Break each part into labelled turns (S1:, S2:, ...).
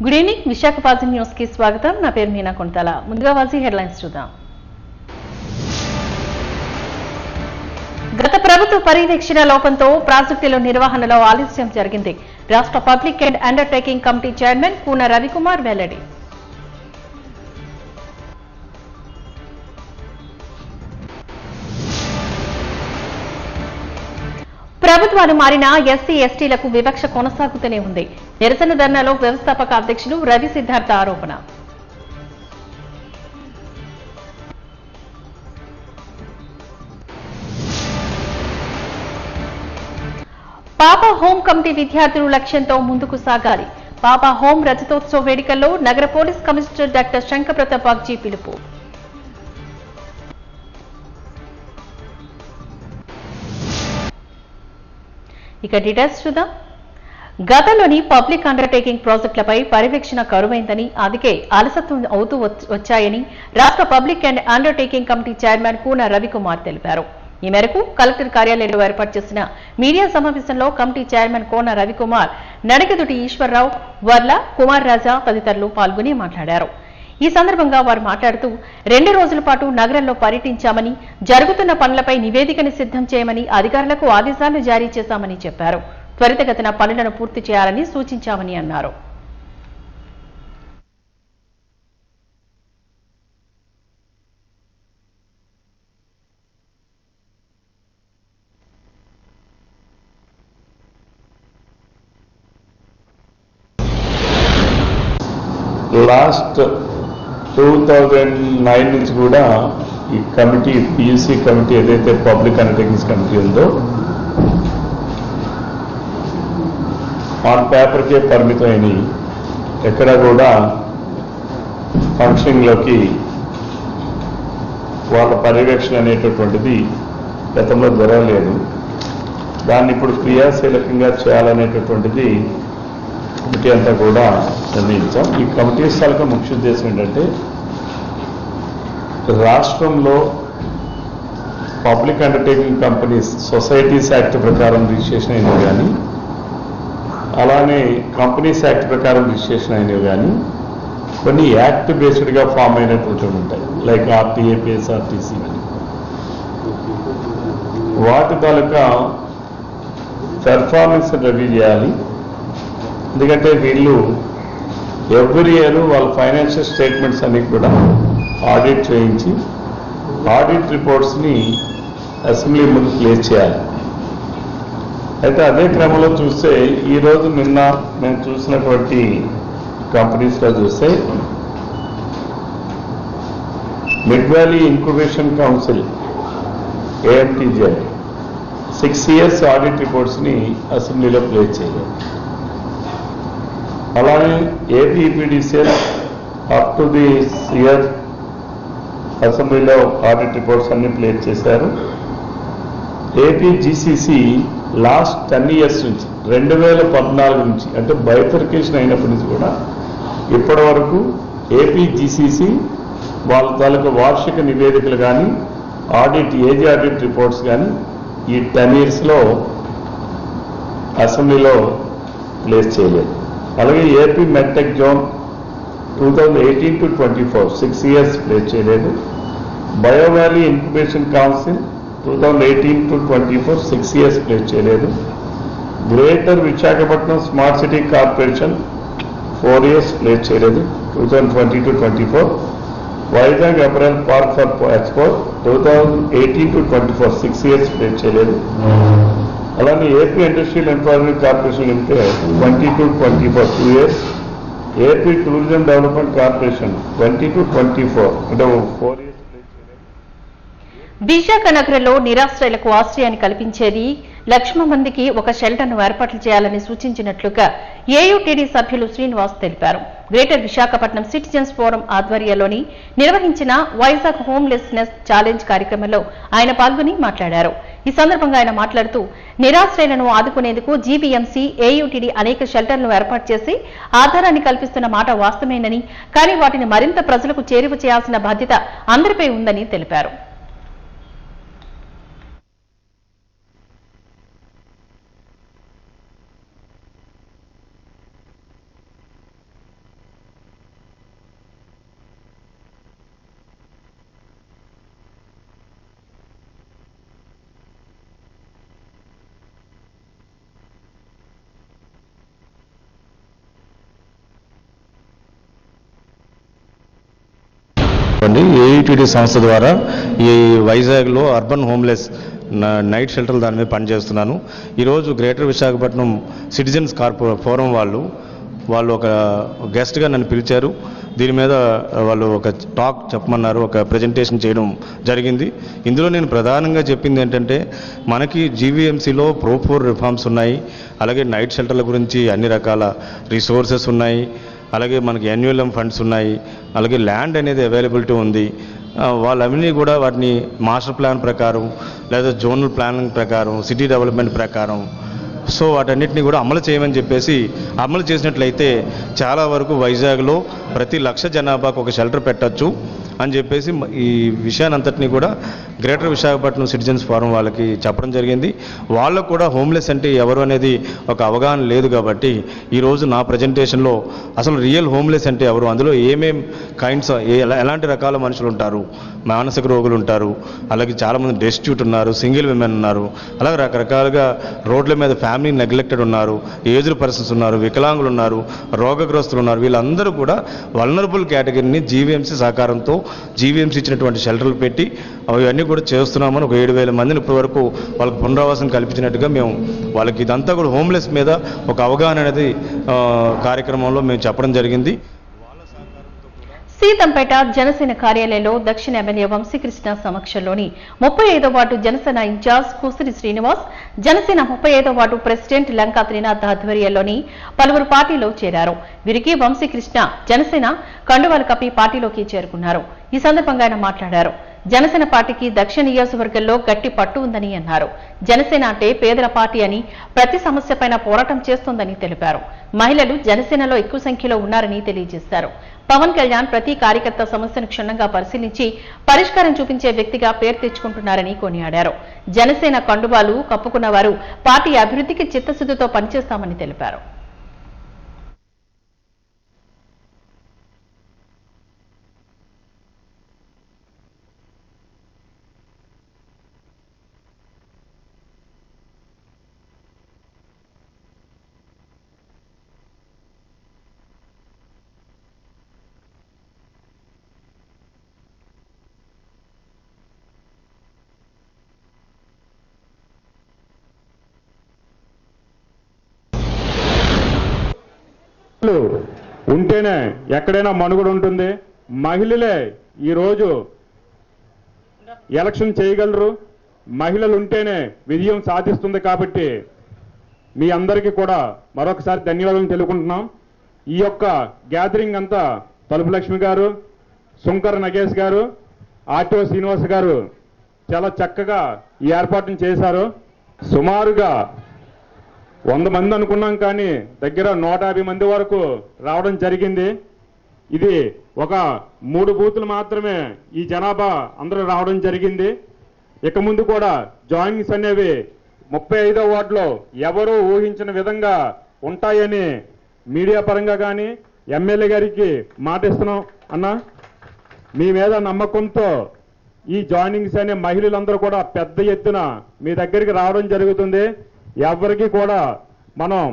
S1: Good evening Visakha వాజీ news కి స్వాగతం. నా పేరు మీనా కొంతాల. ముందుగా వాజీ హెడ్లైన్స్ చూద్దాం. గత ప్రభుత్వ పర్యవేక్షణ లోపంతో ప్రాజెక్టుల నిర్వహణలో ఆలస్యం జరిగింది. రాష్ట్ర public and undertaking committee chairman Koona Ravikumar వెల్లడి. ప్రభుత్వాలు మారినా ఎస్సీ ఎస్టీలకు వివక్ష కొనసాగుతూనే ఉంది. నిరసన ధర్నాలో వ్యవస్థాపక అధ్యక్షులు రవి సిద్ధార్థ ఆరోపణ. పాపా హోం కమిటీ విద్యార్థులు లక్ష్యంతో ముందుకు సాగాలి. పాపా హోం రజతోత్సవ వేడుకల్లో నగర police commissioner doctor Shankar Pratap Bagchi పిలుపు. ఇక డీటెయిల్స్ చూద్దాం. గతంలోని పబ్లిక్ అండర్టేకింగ్ ప్రాజెక్టులపై పర్యవేక్షణ కరువైందని, అందుకే అలసత్వం అవుతూ వచ్చాయని రాష్ట్ర public and undertaking committee chairman Koona Ravikumar తెలిపారు. ఈ మేరకు కలెక్టర్ కార్యాలయంలో ఏర్పాటు చేసిన మీడియా సమావేశంలో కమిటీ చైర్మన్ కోన రవికుమార్, నడకదుటి ఈశ్వరరావు, వర్ల, కుమార్ రాజా తదితరులు పాల్గొని మాట్లాడారు. ఈ సందర్భంగా వారు మాట్లాడుతూ 2 రోజుల పాటు నగరంలో పర్యటించామని, జరుగుతున్న పనులపై నివేదికను సిద్ధం చేయమని అధికారులకు ఆదేశాలు జారీ చేశామని చెప్పారు. త్వరితగతిన పనులను పూర్తి చేయాలని సూచించామని అన్నారు.
S2: లాస్ట్ 2009 నుంచి కూడా ఈ కమిటీ, పియూసీ కమిటీ ఏదైతే పబ్లిక్ అండర్టేకింగ్స్ కమిటీ ఉందో ఆన్ పేపర్కే పరిమితమైనవి, ఎక్కడ కూడా ఫంక్షనింగ్లోకి వాళ్ళ పర్యవేక్షణ అనేటటువంటిది గతంలో జరగలేదు. దాన్ని ఇప్పుడు క్రియాశీలకంగా చేయాలనేటటువంటిది కమిటీ అంతా కూడా నిర్ణయించాం. ఈ కమిటీ స్థాయిలో ముఖ్య ఉద్దేశం ఏంటంటే, రాష్ట్రంలో public undertaking companies societies act ప్రకారం రిజిస్ట్రేషన్ అయినవి కానీ, అలానే కంపెనీస్ యాక్ట్ ప్రకారం రిజిస్ట్రేషన్ అయినవి కానీ, కొన్ని యాక్ట్ బేస్డ్గా ఫామ్ అయినటువంటివి ఉంటాయి, లైక్ ఆర్టీఏ, పిఎస్ఆర్టీసీ అని. వాటి తాలూకా పెర్ఫార్మెన్స్ రివ్యూ చేయాలి. ఎందుకంటే వీళ్ళు ఎవ్రీ ఇయర్ వాళ్ళ ఫైనాన్షియల్ స్టేట్మెంట్స్ అన్ని కూడా ఆడిట్ చేయించి ఆడిట్ రిపోర్ట్స్ని అసెంబ్లీ ముందు ప్లేస్ చేయాలి. అయితే అదే క్రమంలో చూస్తే ఈరోజు నిన్న నేను చూసినటువంటి కంపెనీస్లో చూస్తే mid valley incubation council AMTZ 6 years audit రిపోర్ట్స్ని అసెంబ్లీలో ప్లేస్ చేయలేదు. అలానే APEPDCL up to this year అసెంబ్లీలో ఆడిట్ రిపోర్ట్స్ అన్ని ప్లేస్ చేశారు. ఏపీజీసీసీ లాస్ట్ 10 years నుంచి 2014 నుంచి, అంటే బైఫర్కేషన్ అయినప్పటి నుంచి కూడా ఇప్పటి వరకు ఏపీజీసీసీ వాళ్ళ తాలూకా వార్షిక నివేదికలు కానీ, ఏజీ ఆడిట్ రిపోర్ట్స్ కానీ ఈ 10 yearsలో అసెంబ్లీలో ప్లేస్ చేయలేదు. అలాగే AP medtech zone 2018 to 24 6 years place చేయలేదు. Bio valley incubation council 2018 to 24 6 years place చేయలేదు. Greater Visakhapatnam smart city corporation 4 years place చేయలేదు 2020 to 24. Vizag apparel park for expo 2018 to 24 6 years place చేయలేదు. అలానే AP industrial employment corporation limited 20 to 24 2 years. AP tourism development corporation 20 to 24 అంటే 4 years.
S1: Visakha నగరంలో నిరాశ్రయులకు ఆశ్రయాన్ని కల్పించేది 1,00,000 మందికి ఒక షెల్టర్ను ఏర్పాట్లు చేయాలని సూచించినట్లుగా ఏయుటీడీ సభ్యులు శ్రీనివాస్ తెలిపారు. గ్రేటర్ విశాఖపట్నం సిటిజన్స్ ఫోరం ఆధ్వర్యంలోని నిర్వహించిన వైజాగ్ హోమ్లెస్నెస్ ఛాలెంజ్ కార్యక్రమంలో ఆయన పాల్గొని మాట్లాడారు. ఈ సందర్భంగా ఆయన మాట్లాడుతూ, నిరాశ్రయులను ఆదుకునేందుకు జీబీఎంసీ, ఏయుటీడీ అనేక షెల్టర్లను ఏర్పాటు చేసి ఆధారాన్ని కల్పిస్తున్న మాట వాస్తవేనని, కానీ వాటిని మరింత ప్రజలకు చేరువ చేయాల్సిన బాధ్యత అందరిపై ఉందని తెలిపారు.
S3: చెప్పండి. ఏఈటీడీ సంస్థ ద్వారా ఈ వైజాగ్లో అర్బన్ హోమ్లెస్ నైట్ షెల్టర్ దాని మీద పనిచేస్తున్నాను. ఈరోజు గ్రేటర్ విశాఖపట్నం సిటిజన్స్ ఫోరం వాళ్ళు ఒక గెస్ట్గా నన్ను పిలిచారు. దీని మీద వాళ్ళు ఒక టాక్ చెప్పమన్నారు, ఒక ప్రజెంటేషన్ చేయడం జరిగింది. ఇందులో నేను ప్రధానంగా చెప్పింది ఏంటంటే, మనకి జీవీఎంసీలో ప్రో4 రిఫార్మ్స్ ఉన్నాయి, అలాగే నైట్ షెల్టర్ల గురించి అన్ని రకాల రిసోర్సెస్ ఉన్నాయి, అలాగే మనకి యాన్యువల్ ఫండ్స్ ఉన్నాయి, అలాగే ల్యాండ్ అనేది అవైలబిలిటీ ఉంది. వాళ్ళన్నీ కూడా వాటిని మాస్టర్ ప్లాన్ ప్రకారం లేదా జోనల్ ప్లానింగ్ ప్రకారం, సిటీ డెవలప్మెంట్ ప్రకారం సో వాటన్నిటిని కూడా అమలు చేయమని చెప్పేసి అమలు చేసినట్లయితే చాలా వరకు వైజాగ్లో ప్రతి 1,00,000 జనాభాకు ఒక షెల్టర్ పెట్టచ్చు అని చెప్పేసి ఈ విషయాన్నంతటినీ కూడా గ్రేటర్ విశాఖపట్నం సిటిజన్స్ ఫోరం వాళ్ళకి చెప్పడం జరిగింది. వాళ్ళకు కూడా హోమ్లెస్ అంటే ఎవరు అనేది ఒక అవగాహన లేదు కాబట్టి ఈరోజు నా ప్రజెంటేషన్లో అసలు రియల్ హోమ్లెస్ అంటే ఎవరు, అందులో ఏమేం కైండ్స్ ఎలాంటి రకాల మనుషులు ఉంటారు, మానసిక రోగులు ఉంటారు, అలాగే చాలామంది డెస్టిట్యూట్ ఉన్నారు, సింగిల్ విమెన్ ఉన్నారు, అలాగే రకరకాలుగా రోడ్ల మీద ఫ్యామిలీ నెగ్లెక్టెడ్ ఉన్నారు, ఏజ్డ్ పర్సన్స్ ఉన్నారు, వికలాంగులు ఉన్నారు, రోగగ్రస్తులు ఉన్నారు. వీళ్ళందరూ కూడా వల్నరబుల్ కేటగిరీని జీవీఎంసీ సహకారంతో జీవీఎంసీ ఇచ్చినటువంటి షెల్టర్లు పెట్టి అవన్నీ కూడా చేస్తున్నామని ఒక 7,000 మందిని ఇప్పటివరకు వాళ్ళకి పునరావాసం కల్పించినట్టుగా మేము వాళ్ళకి ఇదంతా కూడా హోమ్లెస్ మీద ఒక అవగాహన అనేది కార్యక్రమంలో మేము చెప్పడం జరిగింది.
S1: సీతంపేట జనసేన కార్యాలయంలో దక్షిణ ఎమ్మెల్యే వంశీకృష్ణ సమక్షంలోని 35వ వార్డు జనసేన ఇన్ఛార్జ్ కుసిరి శ్రీనివాస్, జనసేన 35వ వార్డు ప్రెసిడెంట్ లంకా త్రినాథ్ ఆధ్వర్యంలోని పలువురు పార్టీలో చేరారు. వీరికి వంశీకృష్ణ జనసేన కండువాలు కప్పి పార్టీలోకి చేరుకున్నారు. ఈ సందర్భంగా ఆయన మాట్లాడారు. జనసేన పార్టీకి దక్షిణ నియోజకవర్గంలో గట్టి పట్టు ఉందని అన్నారు. జనసేన అంటే పేదల పార్టీ అని, ప్రతి సమస్యపైన పోరాటం చేస్తోందని తెలిపారు. మహిళలు జనసేనలో ఎక్కువ సంఖ్యలో ఉన్నారని తెలియజేశారు. పవన్ కళ్యాణ్ ప్రతి కార్యకర్త సమస్యను క్షుణ్ణంగా పరిశీలించి పరిష్కారం చూపించే వ్యక్తిగా పేరు తెచ్చుకుంటున్నారని కొనియాడారు. జనసేన కండువాలు కప్పుకున్న వారు పార్టీ అభివృద్ధికి చిత్తశుద్ధితో పనిచేస్తామని తెలిపారు.
S4: ఉంటేనే ఎక్కడైనా మనుగడ ఉంటుంది. మహిళలే ఈరోజు ఎలక్షన్ చేయగలరు. మహిళలు ఉంటేనే విజయం సాధిస్తుంది. కాబట్టి మీ అందరికీ కూడా మరొకసారి ధన్యవాదాలు తెలుపుకుంటున్నాం. ఈ యొక్క గ్యాదరింగ్ అంతా తలుపు లక్ష్మి గారు, శంకర్ నగేష్ గారు, ఆటో శ్రీనివాస్ గారు చాలా చక్కగా ఈ ఏర్పాటును చేశారు. సుమారుగా 100 మంది అనుకున్నాం, కానీ దగ్గర 150 మంది వరకు రావడం జరిగింది. ఇది ఒక 3 బూతులు మాత్రమే ఈ జనాభా అందరూ రావడం జరిగింది. ఇక ముందు కూడా జాయినింగ్స్ అనేవి 35వ వార్డులో ఎవరూ ఊహించిన విధంగా ఉంటాయని మీడియా పరంగా కానీ ఎమ్మెల్యే గారికి మాటిస్తున్నాం. అన్న, మీ మీద నమ్మకంతో ఈ జాయినింగ్స్ అనే మహిళలందరూ కూడా పెద్ద ఎత్తున మీ దగ్గరికి రావడం జరుగుతుంది. ఎవరికి కూడా మనం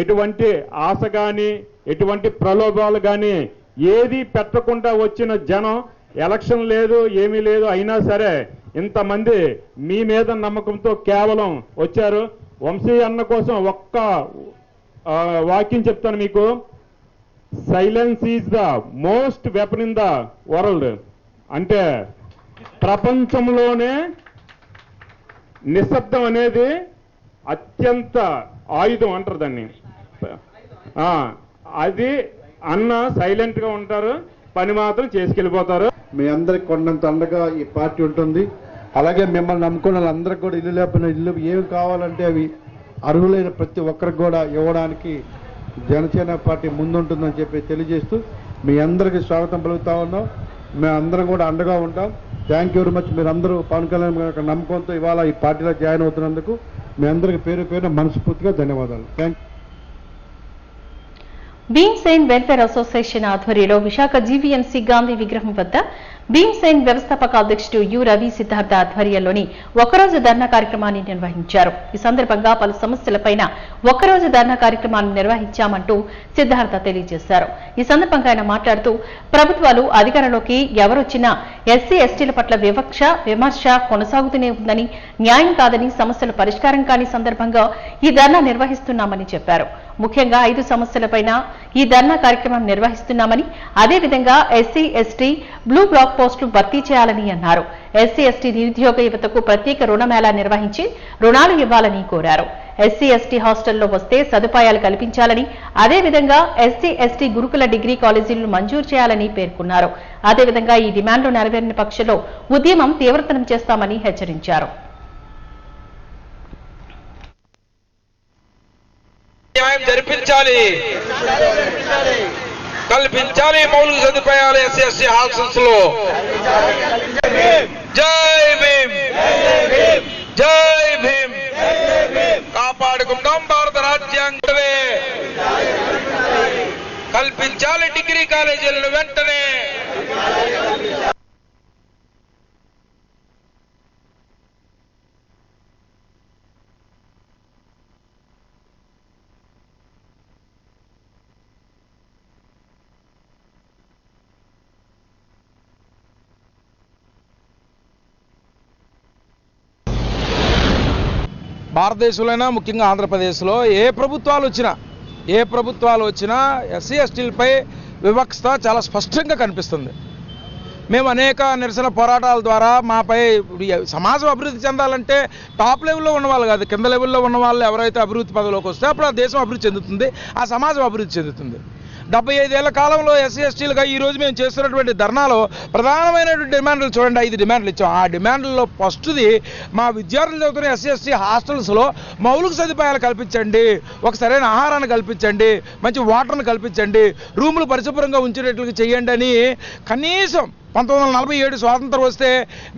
S4: ఎటువంటి ఆశ కానీ ఎటువంటి ప్రలోభాలు కానీ ఏది పెట్టకుండా వచ్చిన జనం, ఎలక్షన్ లేదు ఏమీ లేదు అయినా సరే ఇంతమంది మీ మీద నమ్మకంతో కేవలం వచ్చారు. వంశీ అన్న కోసం ఒక్క వాక్యం చెప్తాను మీకు. Silence is the most weapon in the world. అంటే ప్రపంచంలోనే నిశ్శబ్దం అనేది అత్యంత ఆయుధం అంటారు దాన్ని. అది అన్న సైలెంట్ గా ఉంటారు, పని మాత్రం చేసుకెళ్ళిపోతారు.
S5: మీ అందరికి కొండంత అండగా ఈ పార్టీ ఉంటుంది. అలాగే మిమ్మల్ని నమ్ముకున్న వాళ్ళందరికీ కూడా ఇల్లు లేకపోయినా ఇల్లు ఏమి కావాలంటే అవి అర్హులైన ప్రతి ఒక్కరికి కూడా ఇవ్వడానికి జనసేన పార్టీ ముందుంటుందని చెప్పి తెలియజేస్తూ మీ అందరికీ స్వాగతం పలుకుతా ఉన్నాం. మేము అందరం కూడా అండగా ఉంటాం. Thank you very much. మీరు అందరూ పవన్ కళ్యాణ్ గారి నమ్మకంతో ఇవాళ ఈ పార్టీలో జాయిన్ అవుతున్నందుకు మీ అందరికీ పేరు పేరున మనస్ఫూర్తిగా ధన్యవాదాలు. థ్యాంక్
S1: భీమ్సేన్ వెల్ఫేర్ అసోసియేషన్ ఆధ్వర్యంలో విశాఖ జీవీఎంసీ గాంధీ విగ్రహం వద్ద భీమ్సేన్ వ్యవస్థాపక అధ్యక్షుడు యు రవి సిద్ధార్థ ఆధ్వర్యంలోని ఒకరోజు ధర్నా కార్యక్రమాన్ని నిర్వహించారు. ఈ సందర్భంగా పలు సమస్యలపైన ఒకరోజు ధర్నా కార్యక్రమాన్ని నిర్వహించామంటూ సిద్ధార్థ తెలియజేశారు. ఈ సందర్భంగా ఆయన మాట్లాడుతూ ప్రభుత్వాలు అధికారంలోకి ఎవరొచ్చినా ఎస్సీ ఎస్టీల పట్ల విమర్శ కొనసాగుతూనే ఉందని, న్యాయం కాదని, సమస్యల పరిష్కారం కాని సందర్భంగా ఈ ధర్నా నిర్వహిస్తున్నామని చెప్పారు. ముఖ్యంగా 5 సమస్యలపైన ఈ ధర్నా కార్యక్రమం నిర్వహిస్తున్నామని, అదేవిధంగా ఎస్సీ ఎస్టీ బ్లూ బ్లాక్ పోస్టులు భర్తీ చేయాలని అన్నారు. ఎస్సీ ఎస్టీ నిరుద్యోగ యువతకు ప్రత్యేక రుణమేళా నిర్వహించి రుణాలు ఇవ్వాలని కోరారు. ఎస్సీ ఎస్టీ హాస్టల్లో వస్తే సదుపాయాలు కల్పించాలని, అదేవిధంగా ఎస్సీ ఎస్టీ గురుకుల డిగ్రీ కాలేజీలను మంజూరు చేయాలని పేర్కొన్నారు. అదేవిధంగా ఈ డిమాండ్లు నెరవేరని పక్షంలో ఉద్యమం తీవ్రతరం చేస్తామని హెచ్చరించారు.
S6: జరిపించాలి, కల్పించాలి మౌలిక సదుపాయాలు ఎస్సీ ఎస్టీ హాస్టల్స్ లో. జై భీమ్, జై భీమ్. కాపాడుకుందాం భారత రాజ్యాంగమే. కల్పించాలి డిగ్రీ కాలేజీలను వెంటనే. భారతదేశంలోనైనా ముఖ్యంగా ఆంధ్రప్రదేశ్లో ఏ ప్రభుత్వాలు వచ్చినా ఎస్సీ ఎస్టీలపై వివక్షత చాలా స్పష్టంగా కనిపిస్తుంది. మేము అనేక నిరసన పోరాటాల ద్వారా మాపై సమాజం అభివృద్ధి చెందాలంటే టాప్ లెవెల్లో ఉన్నవాళ్ళు కాదు, కింద లెవెల్లో ఉన్న వాళ్ళు ఎవరైతే అభివృద్ధి పదవిలోకి వస్తే అప్పుడు ఆ దేశం అభివృద్ధి చెందుతుంది, ఆ సమాజం అభివృద్ధి చెందుతుంది. 75 ఏళ్ల కాలంలో ఎస్సీ ఎస్టీలుగా ఈరోజు మేము చేస్తున్నటువంటి ధర్నాలో ప్రధానమైనటువంటి డిమాండ్లు చూడండి, 5 డిమాండ్లు ఇచ్చాం. ఆ డిమాండ్లలో ఫస్ట్ది మా విద్యార్థులు చదువుతున్న ఎస్సీ ఎస్టీ హాస్టల్స్లో మౌలిక సదుపాయాలు కల్పించండి, ఒక సరైన ఆహారాన్ని కల్పించండి, మంచి వాటర్ని కల్పించండి, రూములు పరిశుభ్రంగా ఉంచేటట్లుగా చేయండి అని కనీసం 1947 స్వాతంత్రం వస్తే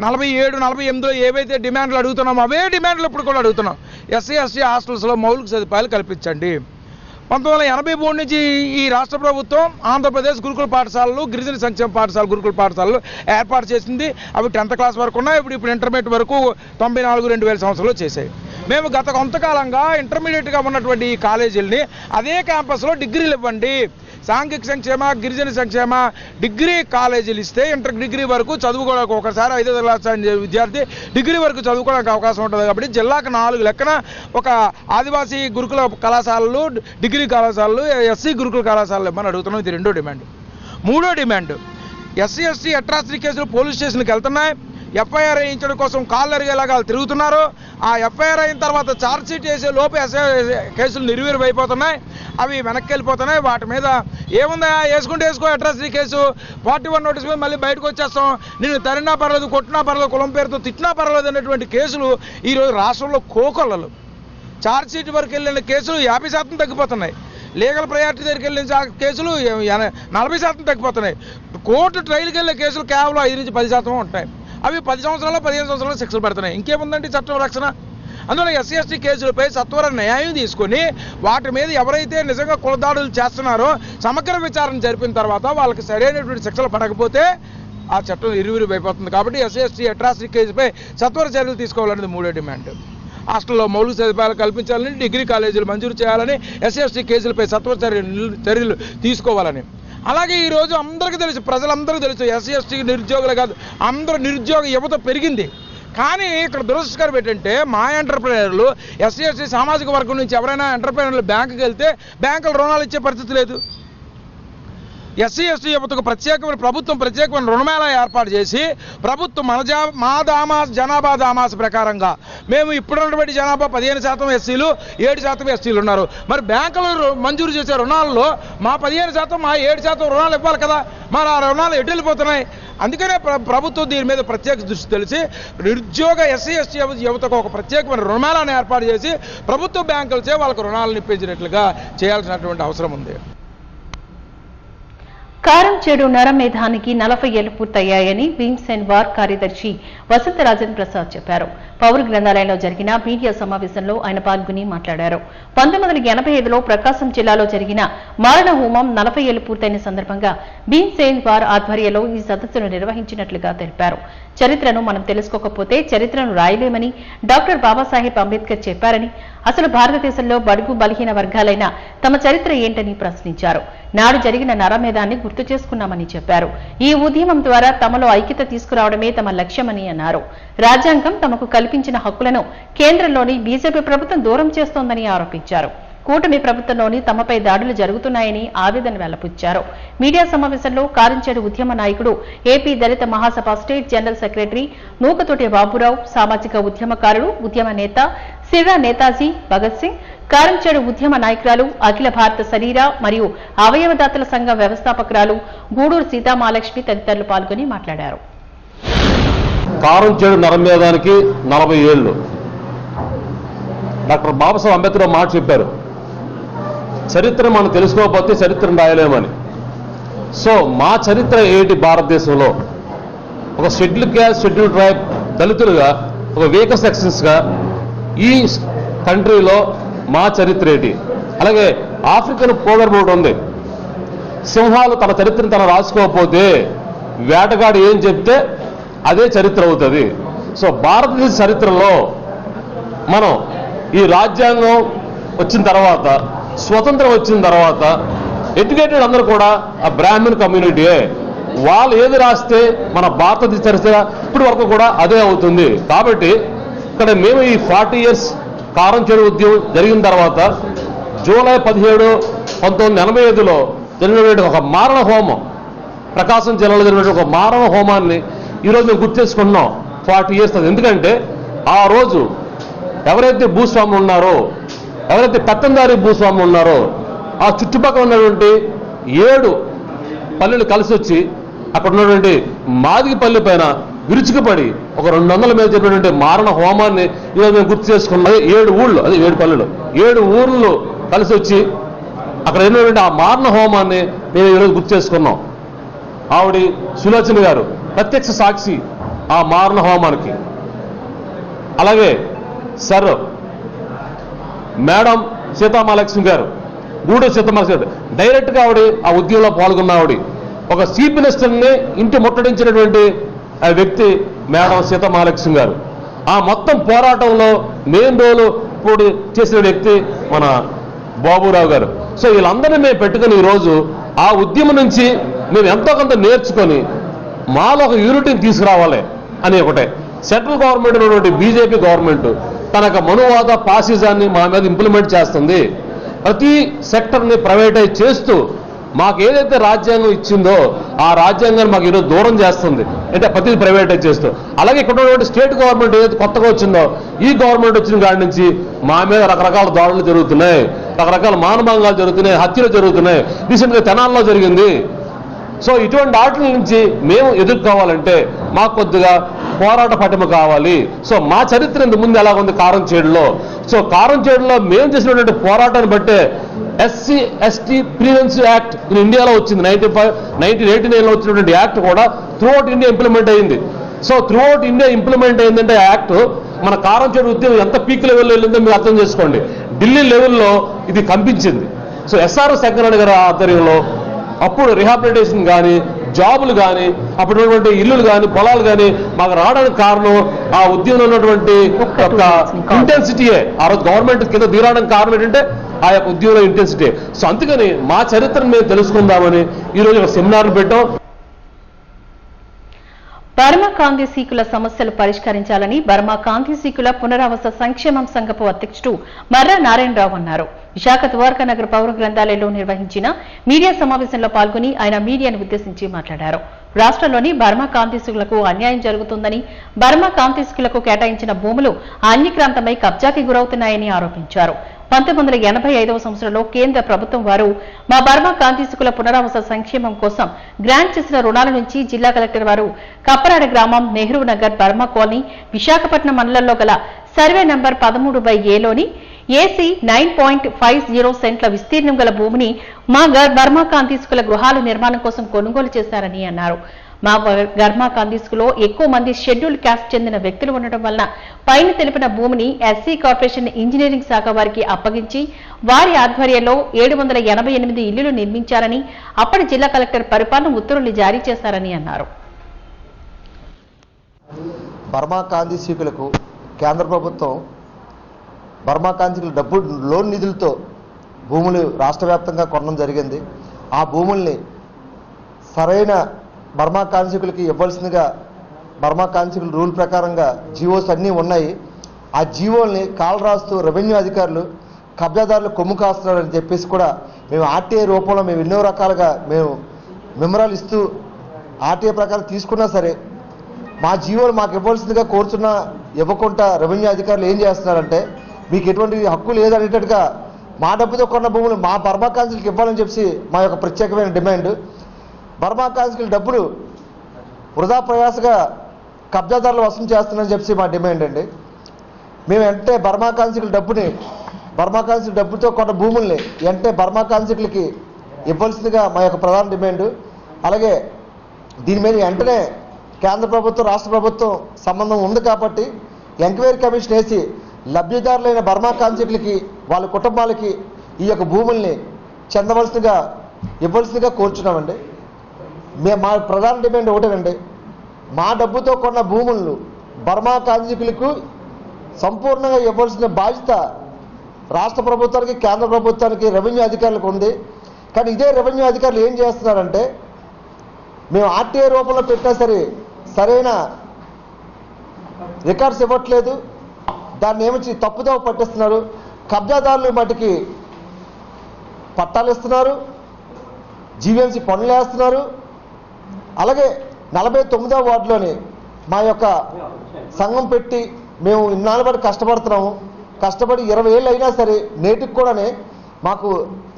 S6: 47, 48లో ఏవైతే డిమాండ్లు అడుగుతున్నామో అవే డిమాండ్లు ఇప్పుడు కూడా అడుగుతున్నాం. ఎస్సీ ఎస్టీ హాస్టల్స్లో మౌలిక సదుపాయాలు కల్పించండి. 1983 నుంచి ఈ రాష్ట్ర ప్రభుత్వం ఆంధ్రప్రదేశ్ గురుకుల పాఠశాలలు, గిరిజన సంక్షేమ పాఠశాల గురుకుల పాఠశాలలు ఏర్పాటు చేసింది. అవి 10th క్లాస్ వరకు ఉన్నాయి. ఇప్పుడు ఇంటర్మీడియట్ వరకు 94-2000 సంవత్సరంలో చేశాయి. మేము గత కొంతకాలంగా ఇంటర్మీడియట్గా ఉన్నటువంటి ఈ కాలేజీలని అదే క్యాంపస్లో డిగ్రీలు ఇవ్వండి, సాంఘిక సంక్షేమ, గిరిజన సంక్షేమ డిగ్రీ కాలేజీలు ఇస్తే ఇంటర్ డిగ్రీ వరకు చదువుకోవడానికి, ఒకసారి 5వ క్లాస్ విద్యార్థి డిగ్రీ వరకు చదువుకోవడానికి అవకాశం ఉంటుంది. కాబట్టి జిల్లాకు 4 లెక్కన ఒక ఆదివాసీ గురుకుల కళాశాలలు, డిగ్రీ కళాశాలలు, ఎస్సీ గురుకుల కళాశాలలు ఇవ్వమని అడుగుతున్నాం. ఇది 2వ డిమాండ్. 3వ డిమాండ్, ఎస్సీ ఎస్టీ అట్రాసిటీ కేసులు పోలీస్ స్టేషన్కి వెళ్తున్నాయి. ఎఫ్ఐఆర్ వేయించడం కోసం కాళ్ళు అరిగేలాగా తిరుగుతున్నారు. ఆ ఎఫ్ఐఆర్ అయిన తర్వాత ఛార్జ్షీట్ వేసే లోపు కేసులు నిర్వీర్యమైపోతున్నాయి, అవి వెనక్కి వెళ్ళిపోతున్నాయి. వాటి మీద ఏముందా, వేసుకో అట్రాసిటీ కేసు 41 నోటీస్ మీద మళ్ళీ బయటకు వచ్చేస్తాం, నేను తరినా పర్లేదు, కొట్టినా పర్లేదు, కులం పేరుతో తిట్టినా పర్లేదు అనేటువంటి కేసులు ఈరోజు రాష్ట్రంలో కోకొల్లలు. ఛార్జ్షీట్ వరకు వెళ్ళిన కేసులు 50% తగ్గిపోతున్నాయి. లీగల్ ప్రయారిటీ దగ్గరికి వెళ్ళిన కేసులు 40% తగ్గిపోతున్నాయి. కోర్టు ట్రయల్కి వెళ్ళే కేసులు కేవలం 5 నుంచి 10% ఉంటాయి. అవి 10 సంవత్సరాలు 15 సంవత్సరాలు శిక్షలు పడుతున్నాయి. ఇంకేముందండి చట్టం రక్షణ? అందువల్ల ఎస్సీ ఎస్టీ కేసులపై సత్వర న్యాయం తీసుకొని వాటి మీద ఎవరైతే నిజంగా కులదాడులు చేస్తున్నారో సమగ్ర విచారణ జరిపిన తర్వాత వాళ్ళకి సరైనటువంటి శిక్షలు పడకపోతే ఆ చట్టం ఇరువురిపోతుంది. కాబట్టి ఎస్సీ ఎస్టీ అట్రాసిటీ కేసుపై సత్వర చర్యలు తీసుకోవాలనేది 3వ డిమాండ్. హాస్టల్లో మౌలిక సదుపాయాలు కల్పించాలని, డిగ్రీ కాలేజీలు మంజూరు చేయాలని, ఎస్సీ ఎస్టీ కేసులపై సత్వర చర్యలు తీసుకోవాలని. అలాగే ఈరోజు అందరికీ తెలుసు, ప్రజలందరికీ తెలుసు, ఎస్సీ ఎస్టీ నిరుద్యోగులు కాదు అందరూ నిరుద్యోగ యువత పెరిగింది. కానీ ఇక్కడ దురదృష్టకరం ఏంటంటే మా ఎంటర్ప్రెనర్లు ఎస్సీ ఎస్టీ సామాజిక వర్గం నుంచి ఎవరైనా ఎంటర్ప్రెనర్లు బ్యాంకుకి వెళ్తే బ్యాంకులు రుణాలు ఇచ్చే పరిస్థితి లేదు. ఎస్సీ ఎస్టీ యువతకు ప్రభుత్వం ప్రత్యేకమైన రుణమేళా ఏర్పాటు చేసి ప్రభుత్వం మా జనాభా దామాస ప్రకారంగా మేము ఇప్పుడున్నటువంటి జనాభా 15% ఎస్సీలు, 7% ఎస్టీలు ఉన్నారు. మరి బ్యాంకులు మంజూరు చేసే రుణాల్లో మా 15%, మా 7% రుణాలు ఇవ్వాలి కదా, మరి ఆ రుణాలు ఎటు వెళ్ళిపోతున్నాయి? అందుకనే ప్రభుత్వం దీని మీద ప్రత్యేక దృష్టి తెలిసి నిరుద్యోగ ఎస్సీ ఎస్టీ యువతకు ఒక ప్రత్యేకమైన రుణమేళాను ఏర్పాటు చేసి ప్రభుత్వ బ్యాంకులచే వాళ్ళకు రుణాలను ఇప్పించినట్లుగా చేయాల్సినటువంటి అవసరం ఉంది.
S1: కారంచేడు నరమేధానికి 40 ఏళ్లు పూర్తయ్యాయని భీమ్సేన్ వార్ కార్యదర్శి వసంతరాజన్ ప్రసాద్ చెప్పారు. పౌర గ్రంథాలయంలో జరిగిన మీడియా సమావేశంలో ఆయన పాల్గొని మాట్లాడారు. 1985లో ప్రకాశం జిల్లాలో జరిగిన మారణ హోమం 40 ఏళ్లు పూర్తయిన సందర్భంగా భీమ్సేన్ వార్ ఆధ్వర్యంలో ఈ సదస్సును నిర్వహించినట్లుగా తెలిపారు. చరిత్రను మనం తెలుసుకోకపోతే చరిత్రను రాయలేమని డాక్టర్ బాబాసాహెబ్ అంబేద్కర్ చెప్పారని, అసలు భారతదేశంలో బడుగు బలహీన వర్గాలైన తమ చరిత్ర ఏంటని ప్రశ్నించారు. నాడు జరిగిన నరమేధాన్ని గుర్తు చేసుకున్నామని చెప్పారు. ఈ ఉద్యమం ద్వారా తమలో ఐక్యత తీసుకురావడమే తమ లక్ష్యమని అన్నారు. రాజ్యాంగం తమకు కల్పించిన హక్కులను కేంద్రంలోని బీజేపీ ప్రభుత్వం దూరం చేస్తోందని ఆరోపించారు. కూటమి ప్రభుత్వంలోని తమపై దాడులు జరుగుతున్నాయని ఆవేదన వెల్లబుచ్చారు. మీడియా సమావేశంలో కారంచేడు ఉద్యమ నాయకుడు, AP Dalit Mahasabha state general secretary Nukathoti Baburao, సామాజిక ఉద్యమకారుడు, ఉద్యమ నేత సిర్రా నేతాజీ భగత్ సింగ్, కారంచేడు ఉద్యమ నాయకురాలు, అఖిల భారత శరీర మరియు అవయవదాతల సంఘం వ్యవస్థాపకురాలు గూడూరు సీతామహాలక్ష్మి తదితరులు పాల్గొని మాట్లాడారు.
S7: కారంచేడు నరమేధానికి 40 ఏళ్ళు. డాక్టర్ బాబాసాహెబ్ అంబేద్కర్ మాట చెప్పారు, చరిత్ర మనం తెలుసుకోకపోతే చరిత్రను రాయలేమని. సో మా చరిత్ర ఏంటి? భారతదేశంలో ఒక షెడ్యూల్ క్యాస్ట్, షెడ్యూల్ ట్రైబ్, దళితులుగా, ఒక వీకర్ సెక్షన్స్గా ఈ కంట్రీలో మా చరిత్ర ఏంటి? అలాగే ఆఫ్రికన్ పోగర్ బోర్డు ఉంది. సింహాలు తన చరిత్రను తన రాసుకోకపోతే వేటగాడు ఏం చెప్తే అదే చరిత్ర అవుతుంది. సో భారతదేశ చరిత్రలో మనం ఈ రాజ్యాంగం వచ్చిన తర్వాత, స్వతంత్రం వచ్చిన తర్వాత ఎడ్యుకేటెడ్ అందరూ కూడా ఆ బ్రాహ్మణ్ కమ్యూనిటీయే. వాళ్ళు ఏది రాస్తే మన భారతదేశ చరిత్ర ఇప్పటి వరకు కూడా అదే అవుతుంది. కాబట్టి ఇక్కడ మేము ఈ 40 years కారంచేడు ఉద్యమం జరిగిన తర్వాత జూలై 17, 1985లో జరిగినటువంటి ఒక మారణ హోమం, ప్రకాశం జిల్లాలో జరిగినటువంటి ఒక మారణ హోమాన్ని ఈరోజు మేము గుర్తు చేసుకుంటున్నాం. 40 years. ఎందుకంటే ఆ రోజు ఎవరైతే భూస్వాములు ఉన్నారో, ఎవరైతే పెత్తందారి భూస్వాములు ఉన్నారో, ఆ చుట్టుపక్కల ఉన్నటువంటి 7 పల్లెలు కలిసి వచ్చి అక్కడ ఉన్నటువంటి మాదిగపల్లి పైన విరుచుకుపడి ఒక 200 మీద చెప్పినటువంటి మారణ హోమాన్ని ఈరోజు మేము గుర్తు చేసుకున్నాం. 7 ఊళ్ళు, అది 7 పల్లెలు, 7 ఊళ్ళు కలిసి వచ్చి అక్కడ ఉన్నటువంటి ఆ మారణ హోమాన్ని మేము ఈరోజు గుర్తు చేసుకున్నాం. ఆవిడ సులోచన గారు ప్రత్యక్ష సాక్షి ఆ మారణ హోమానికి. అలాగే సార్ మేడం సీతామహాలక్ష్మి గారు, గూడూరు సీతామహాలక్ష్మి గారు డైరెక్ట్గా ఆవిడ ఆ ఉద్యమంలో పాల్గొన్న ఆవిడ. ఒక చీఫ్ మినిస్టర్ని ఇంటి ముట్టడించినటువంటి వ్యక్తి మేడం సీతామహాలక్ష్మి గారు. ఆ మొత్తం పోరాటంలో మెయిన్ రోల్ ఇప్పుడు చేసిన వ్యక్తి మన బాబురావు గారు. సో వీళ్ళందరినీ మేము పెట్టుకుని ఈరోజు ఆ ఉద్యమం నుంచి మేము ఎంతో కొంత నేర్చుకొని మాలో ఒక యూనిటీని తీసుకురావాలి అని ఒకటే. సెంట్రల్ గవర్నమెంట్ ఉన్నటువంటి బీజేపీ గవర్నమెంట్ తన యొక్క మనువాద ఫాసిజాన్ని మా మీద ఇంప్లిమెంట్ చేస్తుంది. ప్రతి సెక్టర్ని ప్రైవేటైజ్ చేస్తూ మాకు ఏదైతే రాజ్యాంగం ఇచ్చిందో ఆ రాజ్యాంగాన్ని మాకు ఈరోజు దూరం చేస్తుంది, అంటే ప్రతిదీ ప్రైవేటైజ్ చేస్తూ. అలాగే ఇక్కడ ఉన్నటువంటి స్టేట్ గవర్నమెంట్ ఏదైతే కొత్తగా వచ్చిందో, ఈ గవర్నమెంట్ వచ్చిన కాడి నుంచి మా మీద రకరకాల దాడులు జరుగుతున్నాయి, రకరకాల మానభంగాలు జరుగుతున్నాయి, హత్యలు జరుగుతున్నాయి. రీసెంట్గా తెనాల్లో జరిగింది. సో ఇటువంటి వాటి నుంచి మేము ఎదుర్కోవాలంటే మాకు కొద్దిగా పోరాట పటిమ కావాలి. సో మా చరిత్ర ఇంత ముందు ఎలా ఉంది కారంచేడులో. సో కారంచేడులో మేము చేసినటువంటి పోరాటాన్ని బట్టే SC ST preventive act in ఇండియాలో వచ్చింది. 1989లో వచ్చినటువంటి యాక్ట్ కూడా త్రూఅవుట్ ఇండియా ఇంప్లిమెంట్ అయింది. సో త్రూఅవుట్ ఇండియా ఇంప్లిమెంట్ అయిందంటే యాక్ట్ మన కారంచేడు ఉద్యమం ఎంత పీక్ లెవెల్లో వెళ్ళిందో మీరు అర్థం చేసుకోండి. ఢిల్లీ లెవెల్లో ఇది కంపించింది. సో ఎస్ఆర్ఎస్ శంకరనారాయణ గారి ఆధ్వర్యంలో అప్పుడు రిహాబిలిటేషన్ కానీ, జాబులు కానీ, అప్పుడు ఉన్నటువంటి ఇల్లులు కానీ, పొలాలు కానీ మాకు రావడానికి కారణం ఆ ఉద్యమంలో ఉన్నటువంటి ఇంటెన్సిటీయే. ఆ రోజు గవర్నమెంట్ కింద దిగడానికి కారణం ఏంటంటే ఆ యొక్క ఉద్యమంలో ఇంటెన్సిటీ. సో అందుకని మా చరిత్రను మేము తెలుసుకుందామని ఈరోజు ఒక సెమినార్లు పెట్టాం.
S1: బర్మా కాందిసీకుల సమస్యలు పరిష్కరించాలని బర్మా కాందిసీకుల పునరావాస సంక్షేమం సంఘపు అధ్యక్షుడు మర్రా నారాయణరావు అన్నారు. విశాఖ ద్వారకా నగర్ పౌర గ్రంథాలయంలో నిర్వహించిన మీడియా సమావేశంలో పాల్గొని ఆయన మీడియాను ఉద్దేశించి మాట్లాడారు. రాష్ట్రంలోని బర్మా కాంతిసుకులకు అన్యాయం జరుగుతుందని, బర్మా కాంతిసుకులకు కేటాయించిన భూములు అన్యక్రాంతమై కబ్జాకి గురవుతున్నాయని ఆరోపించారు. 1985వ సంవత్సరంలో కేంద్ర ప్రభుత్వం వారు మా బర్మా కాంతిసుకుల పునరావాస సంక్షేమం కోసం గ్రాంట్ చేసిన రుణాల నుంచి జిల్లా కలెక్టర్ వారు కప్పరాడ గ్రామం, నెహ్రూ నగర్, బర్మా కాలనీ, విశాఖపట్నం మండలంలో గల సర్వే నంబర్ 13/A లోని ఏసీ 9.50 సెంట్ల విస్తీర్ణం గల భూమిని మా బర్మా కాంతీసుకుల గృహాల నిర్మాణం కోసం కొనుగోలు చేశారని అన్నారు. మా బర్మా కాంతీసుకులో ఎక్కువ మంది షెడ్యూల్ క్యాస్ట్ చెందిన వ్యక్తులు ఉండటం వలన పైన తెలిపిన భూమిని ఎస్సీ కార్పొరేషన్ ఇంజనీరింగ్ శాఖ వారికి అప్పగించి వారి ఆధ్వర్యంలో 788 ఇళ్లు నిర్మించారని అప్పటి జిల్లా కలెక్టర్ పరిపాలన ఉత్తర్వులు జారీ చేశారని అన్నారు.
S8: బర్మా కాంతీసుకులకు కేంద్ర ప్రభుత్వం బర్మా కాంతీసుకుల డబ్బు లోన్ నిధులతో భూములు రాష్ట్ర వ్యాప్తంగా కొనడం జరిగింది. ఆ భూముల్ని సరైన బర్మా కాంతీసుకులకి ఇవ్వాల్సిందిగా బర్మా కాంతీసుకుల రూల్ ప్రకారంగా జీవోస్ అన్నీ ఉన్నాయి. ఆ జీవోల్ని కాలు రాస్తూ రెవెన్యూ అధికారులు కబ్జాదారులు కొమ్ము కాస్తున్నారని చెప్పేసి కూడా మేము ఆర్టీఐ రూపంలో మేము ఎన్నో రకాలుగా మేము మెమరాలు ఇస్తూ ఆర్టీఐ ప్రకారం తీసుకున్నా సరే మా జీవోలు మాకు ఇవ్వాల్సిందిగా కోరుతున్నా ఇవ్వకుండా రెవెన్యూ అధికారులు ఏం చేస్తున్నారంటే మీకు ఎటువంటి హక్కు లేదనేటట్టుగా మా డబ్బుతో కొన్న భూములు మా బర్మా కాంతీసులకు ఇవ్వాలని చెప్పి మా యొక్క ప్రత్యేకమైన డిమాండ్. బర్మా కాంతీసుకుల డబ్బులు వృధా ప్రయాసగా కబ్జాదారులు వసూలు చేస్తున్నారని చెప్పి మా డిమాండ్ అండి. మేము అంటే బర్మా కాంతీసుకుల డబ్బుతో కొన్న భూముల్ని అంటే బర్మా కాంతీసుకులకి ఇవ్వాల్సిందిగా మా యొక్క ప్రధాన డిమాండ్. అలాగే దీని మీద వెంటనే కేంద్ర ప్రభుత్వం రాష్ట్ర ప్రభుత్వం సంబంధం ఉంది కాబట్టి ఎంక్వైరీ కమిషన్ వేసి లబ్ధిదారులైన బర్మా కాంతీసుకులకి వాళ్ళ కుటుంబాలకి ఈ యొక్క భూముల్ని ఇవ్వాల్సిందిగా కోరుచున్నామండి. మా ప్రధాన డిమాండ్ ఒకటేనండి, మా డబ్బుతో కొన్న భూములను బర్మా కాంతీసుకులకు సంపూర్ణంగా ఇవ్వాల్సిన బాధ్యత రాష్ట్ర ప్రభుత్వానికి కేంద్ర ప్రభుత్వానికి రెవెన్యూ అధికారులకు ఉంది. కానీ ఇదే రెవెన్యూ అధికారులు ఏం చేస్తున్నారంటే మేము ఆర్టీఐ రూపంలో పెట్టినా సరే సరైన రికార్డ్స్ ఇవ్వట్లేదు, దాన్ని ఏమిచ్చి తప్పుదోవ పట్టిస్తున్నారు. కబ్జాదారులు మటుకి పట్టాలు ఇస్తున్నారు, జీవీఎంసీ పనులు వేస్తున్నారు. అలాగే 49వ వార్డులోని మా యొక్క సంఘం పెట్టి మేము ఇన్నాళ్ళ పాటు కష్టపడి 20 ఏళ్ళు అయినా సరే నేటికి కూడానే మాకు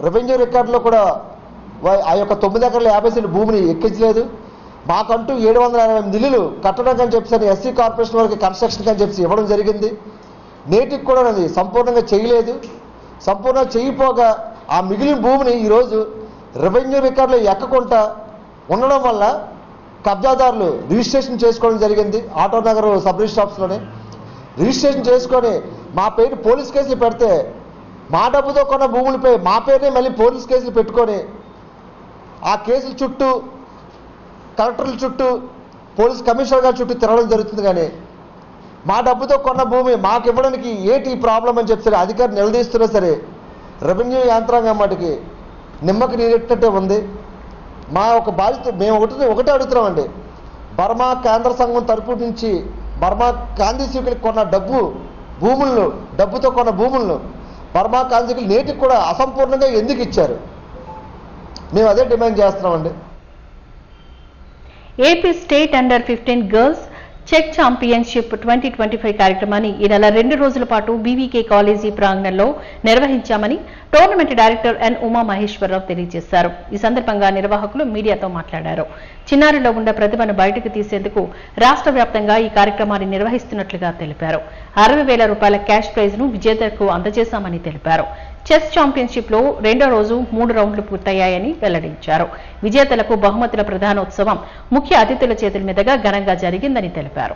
S8: రెవెన్యూ రికార్డులో కూడా ఆ యొక్క 9 ఎకరాల 50 సెంట్ల భూమిని ఎక్కించలేదు. మాకంటూ 788 ఇల్లులు కట్టడం అని చెప్పి ఎస్సీ కార్పొరేషన్ వారికి కన్స్ట్రక్షన్ అని చెప్పి ఇవ్వడం జరిగింది. నేటికి కూడా అది సంపూర్ణంగా చేయలేదు. సంపూర్ణంగా చేయపోగా ఆ మిగిలిన భూమిని ఈరోజు రెవెన్యూ రికార్డులో ఎక్కకుండా ఉండడం వల్ల కబ్జాదారులు రిజిస్ట్రేషన్ చేసుకోవడం జరిగింది. ఆటోనగర్ సబ్ రిజిస్టర్ ఆఫీస్లోనే రిజిస్ట్రేషన్ చేసుకొని మా పేరు పోలీస్ కేసులు పెడితే మా డబ్బుతో కొన్న భూములపై మా పేరునే మళ్ళీ పోలీస్ కేసులు పెట్టుకొని ఆ కేసుల చుట్టూ కలెక్టర్ల చుట్టూ పోలీస్ కమిషనర్ గారి చుట్టూ తిరగడం జరుగుతుంది. కానీ మా డబ్బుతో కొన్న భూమి మాకు ఇవ్వడానికి ఏంటి ప్రాబ్లం అని చెప్తే అధికారులు నిలదీస్తున్నా సరే రెవెన్యూ యాంత్రాంగం మటుకి నిమ్మకి నీరెట్టినట్టే ఉంది. మా ఒక బాధ్యత మేము ఒకటే అడుగుతున్నామండి, బర్మా కేంద్ర సంఘం తరపు నుంచి బర్మా కాంతీసుకులకు కొన్న డబ్బుతో కొన్న భూములను బర్మా కాంతీసుకులు నేటికి కూడా అసంపూర్ణంగా ఎందుకు ఇచ్చారు? మేము అదే డిమాండ్ చేస్తున్నామండి.
S1: AP state under 15 girls chess championship 2025 కార్యక్రమాన్ని ఈ నెల 2 రోజుల పాటు బీవీకే కాలేజీ ప్రాంగణంలో నిర్వహించామని tournament director N Uma Maheswararao తెలియజేశారు. ఈ సందర్భంగా నిర్వాహకులు మీడియాతో మాట్లాడారు. చిన్నారుల్లో ఉన్న ప్రతిభను బయటకు తీసేందుకు రాష్ట్ర వ్యాప్తంగా ఈ కార్యక్రమాన్ని నిర్వహిస్తున్నట్లుగా తెలిపారు. 60,000 రూపాయల క్యాష్ ప్రైజ్ ను విజేతలకు అందజేశామని తెలిపారు. చెస్ ఛాంపియన్షిప్ లో 2వ రోజు 3 రౌండ్లు పూర్తయ్యాయని వెల్లడించారు. విజేతలకు బహుమతుల ప్రధానోత్సవం ముఖ్య అతిథుల చేతుల మీదుగా ఘనంగా జరిగిందని తెలిపారు.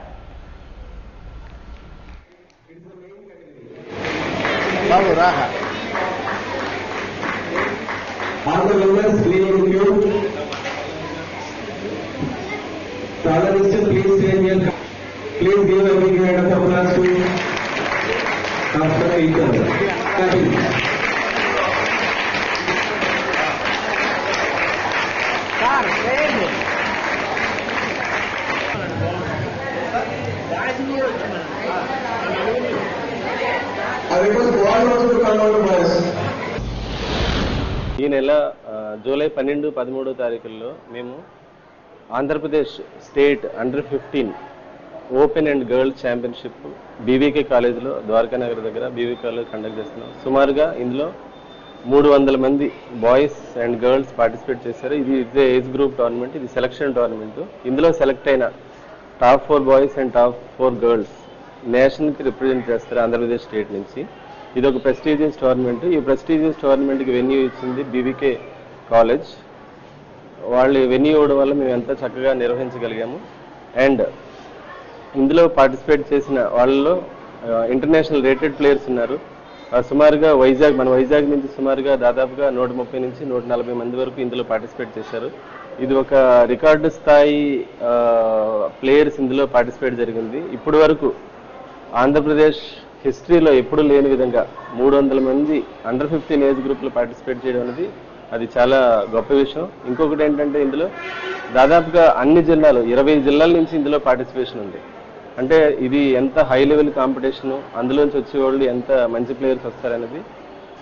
S9: ఈ నెల జూలై 12, 13 తారీఖుల్లో మేము Andhra Pradesh state under 15 open and girls championship BVK కాలేజీలో ద్వారకానగర్ దగ్గర బీవీ కాలేజ్ కండక్ట్ చేస్తున్నాం. సుమారుగా ఇందులో 300 మంది బాయ్స్ అండ్ గర్ల్స్ పార్టిసిపేట్ చేశారు. ఇది ఏజ్ గ్రూప్ టోర్నమెంట్, ఇది సెలక్షన్ టోర్నమెంట్. ఇందులో సెలెక్ట్ అయిన top 4 boys and top 4 girls నేషనల్కి represent చేస్తారు ఆంధ్రప్రదేశ్ స్టేట్ నుంచి. ఇది ఒక ప్రెస్టీజియస్ టోర్నమెంట్. ఈ ప్రెస్టీజియస్ టోర్నమెంట్కి వెన్యూ ఇచ్చింది బీవీకే కాలేజ్. వాళ్ళు వెన్యూ ఇవ్వడం వల్ల మేము ఎంత చక్కగా నిర్వహించగలిగాము. అండ్ ఇందులో పార్టిసిపేట్ చేసిన వాళ్ళలో ఇంటర్నేషనల్ రేటెడ్ ప్లేయర్స్ ఉన్నారు. సుమారుగా మన వైజాగ్ నుంచి సుమారుగా దాదాపుగా 130 నుంచి 140 మంది వరకు ఇందులో పార్టిసిపేట్ చేశారు. ఇది ఒక రికార్డు స్థాయి ప్లేయర్స్ ఇందులో పార్టిసిపేట్ జరిగింది. ఇప్పటి వరకు ఆంధ్రప్రదేశ్ హిస్టరీలో ఎప్పుడు లేని విధంగా 300 మంది అండర్ 15 ఏజ్ గ్రూప్లో పార్టిసిపేట్ చేయడం అనేది అది చాలా గొప్ప విషయం. ఇంకొకటి ఏంటంటే ఇందులో దాదాపుగా అన్ని జిల్లాలు 20 జిల్లాల నుంచి ఇందులో పార్టిసిపేషన్ ఉంది. అంటే ఇది ఎంత హై లెవెల్ కాంపిటీషను, అందులోంచి వచ్చేవాళ్ళు ఎంత మంచి ప్లేయర్స్ వస్తారనేది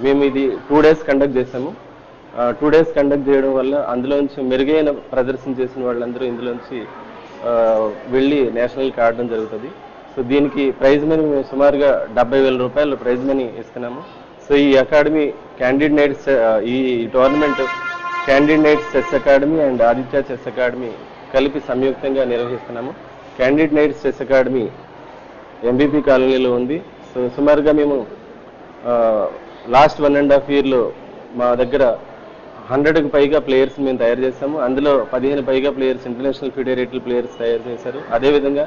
S9: మేము ఇది 2 days కండక్ట్ చేసాము. 2 days కండక్ట్ చేయడం వల్ల అందులోంచి మెరుగైన ప్రదర్శన చేసిన వాళ్ళందరూ ఇందులోంచి వెళ్ళి నేషనల్కి ఆడడం జరుగుతుంది. సో దీనికి ప్రైజ్ మనీ మేము సుమారుగా 70,000 రూపాయలు ప్రైజ్ మనీ ఇస్తున్నాము. సో ఈ అకాడమీ క్యాండిడ్ నైట్స్ ఈ tournament Candid Knights chess academy and Aditya chess academy కలిపి సంయుక్తంగా నిర్వహిస్తున్నాము. Candid Knights chess academy MBP కాలనీలో ఉంది. సో సుమారుగా మేము లాస్ట్ 1.5 yearలో మా దగ్గర 100కి పైగా ప్లేయర్స్ మేము తయారు చేశాము. అందులో 15 పైగా ప్లేయర్స్ ఇంటర్నేషనల్ ఫెడరేటివ్ ప్లేయర్స్ తయారు చేశారు. అదేవిధంగా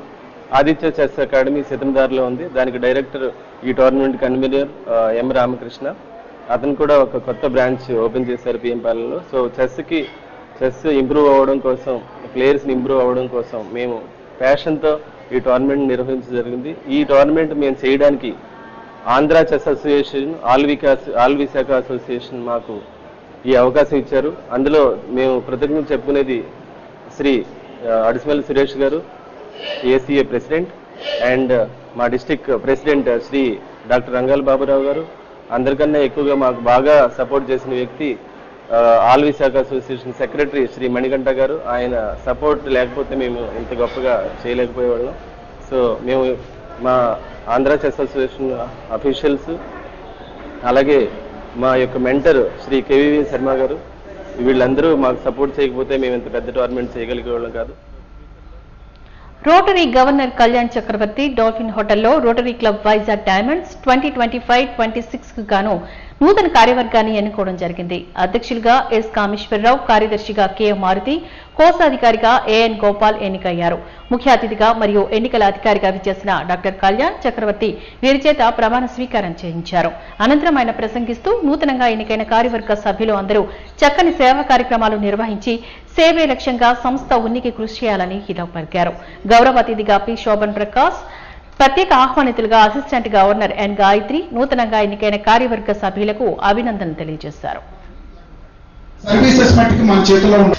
S9: ఆదిత్య చెస్ అకాడమీ సితందార్లో ఉంది. దానికి డైరెక్టర్ ఈ టోర్నమెంట్ కన్వీనర్ ఎం రామకృష్ణ. అతను కూడా ఒక కొత్త బ్రాంచ్ ఓపెన్ చేశారు పిఎంపాలెంలో. సో చెస్ ఇంప్రూవ్ అవ్వడం కోసం, ప్లేయర్స్ని ఇంప్రూవ్ అవ్వడం కోసం మేము ప్యాషన్తో ఈ టోర్నమెంట్ నిర్వహించడం జరిగింది. ఈ టోర్నమెంట్ మేము చేయడానికి Andhra chess association, all Visakha association మాకు ఈ అవకాశం ఇచ్చారు. అందులో మేము కృతజ్ఞతలు చెప్పుకునేది శ్రీ అడిసిమల్లి సురేష్ గారు, ఏసీఏ ప్రెసిడెంట్, అండ్ మా డిస్టిక్ ప్రెసిడెంట్ శ్రీ డాక్టర్ రంగాల బాబురావు గారు. అందరికన్నా ఎక్కువగా మాకు బాగా సపోర్ట్ చేసిన వ్యక్తి all Visakha association secretary Shri Manikantha గారు. ఆయన సపోర్ట్ లేకపోతే మేము ఇంత గొప్పగా చేయలేకపోయేవాళ్ళం. సో మేము మా ఆంధ్ర చెస్ అసోసియేషన్ అఫీషియల్స్, అలాగే మా యొక్క మెంటర్ శ్రీ కేవీవి శర్మ గారు, వీళ్ళందరూ మాకు సపోర్ట్ చేయకపోతే మేము ఇంత పెద్ద టోర్నమెంట్ చేయగలిగేవాళ్ళం కాదు.
S1: రోటరీ గవర్నర్ కళ్యాణ్ చక్రవర్తి డాల్ఫిన్ హోటల్లో రోటరీ క్లబ్ వైజాగ్ డైమండ్స్ 2025-26 కు గాను నూతన కార్యవర్గాన్ని ఎన్నుకోవడం జరిగింది. అధ్యక్షులుగా ఎస్ కామేశ్వరరావు, కార్యదర్శిగా కె మారుతి, కోశాధికారిగా ఏఎన్ గోపాల్ ఎన్నికయ్యారు. ముఖ్య అతిథిగా మరియు ఎన్నికల అధికారిగా విచ్చేసిన డాక్టర్ కళ్యాణ్ చక్రవర్తి వీరి చేత ప్రమాణ స్వీకారం చేయించారు. అనంతరం ఆయన ప్రసంగిస్తూ నూతనంగా ఎన్నికైన కార్యవర్గ సభ్యులు అందరూ చక్కని సేవా కార్యక్రమాలు నిర్వహించి సేవే లక్ష్యంగా సంస్థ ఉనికి కృషి చేయాలని హితవు పలికారు. గౌరవ అతిథిగా పి శోభన్ ప్రకాశ్, ప్రత్యేక ఆహ్వానితులుగా అసిస్టెంట్ గవర్నర్ ఎన్ గాయత్రి నూతనంగా ఎన్నికైన కార్యవర్గ సభ్యులకు అభినందనలు తెలియజేశారు.
S10: సర్వీసెస్ మట్టికి మన చేతిలో ఉంది.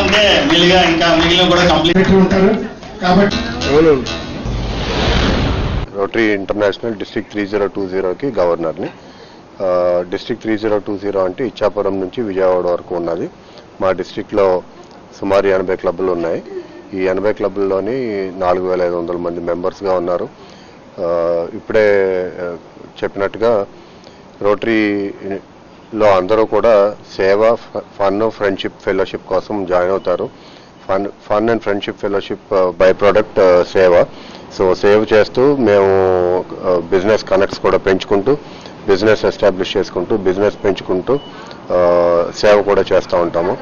S11: ఉంటే మెల్లిగా ఇంకా మిగిలిన కూడా కంప్లీట్
S10: ఉంటారు కాబట్టి
S12: రోటరీ ఇంటర్నేషనల్ డిస్ట్రిక్ట్ 3020కి గవర్నర్ని. డిస్ట్రిక్ట్ 3020 అంటే ఇచ్చాపురం నుంచి విజయవాడ వరకు ఉన్నది. మా డిస్ట్రిక్ట్లో సుమారు 80 క్లబ్బులు ఉన్నాయి. ఈ 80 క్లబ్బుల్లోని 4500 మంది మెంబర్స్గా ఉన్నారు. ఇప్పుడే చెప్పినట్టుగా రోటరీలో అందరూ కూడా సేవ, ఫన్, ఫ్రెండ్షిప్, ఫెలోషిప్ కోసం జాయిన్ అవుతారు. Fun and friendship fellowship by product సేవ. సో సేవ్ చేస్తూ మేము బిజినెస్ కనెక్ట్స్ కూడా పెంచుకుంటూ, బిజినెస్ ఎస్టాబ్లిష్ చేసుకుంటూ, బిజినెస్ పెంచుకుంటూ సేవ కూడా చేస్తూ ఉంటాము.